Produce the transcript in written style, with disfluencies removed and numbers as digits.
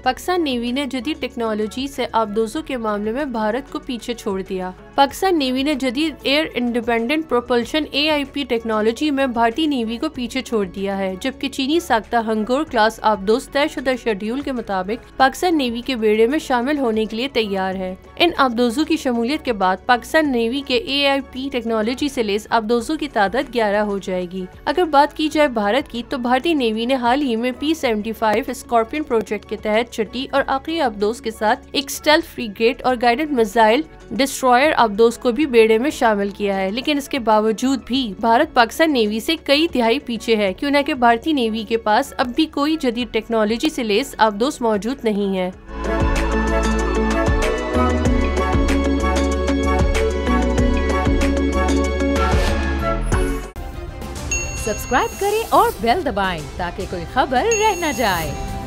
Pakistan navy ने जदीद technology से आबदोजों के मामले में भारत को पीछे छोड़ दिया। पाकिस्तान नेवी ने जदीद air independent propulsion AIP technology में भारतीय नेवी को पीछे छोड़ दिया है, जबकि चीनी साख्ता हंगोर क्लास आबदोज तयशुदा शेड्यूल के मुताबिक पाकिस्तान नेवी के बेड़े में शामिल होने के लिए तैयार है। इन आबदोजों की शमूलियत के बाद पाकिस्तान नेवी के AIP टेक्नोलॉजी से लेस आबदोजों की तादाद 11 हो जाएगी। अगर बात की जाए भारत की, तो भारतीय नेवी ने हाल ही में P-75 स्कॉर्पियन प्रोजेक्ट के तहत छठी और आखिरी आबदोज के साथ एक स्टेल्थ फ्रीगेट और गाइडेड मिसाइल डिस्ट्रॉयर आबदोज को भी बेड़े में शामिल किया है। लेकिन इसके बावजूद भी भारत पाकिस्तान नेवी से कई तिहाई पीछे है, क्यों न कि भारतीय नेवी के पास अब भी कोई जदीद टेक्नोलॉजी से लेस आबदोज मौजूद नहीं है। सब्सक्राइब करें और बेल दबाएं ताकि कोई खबर रह न जाए।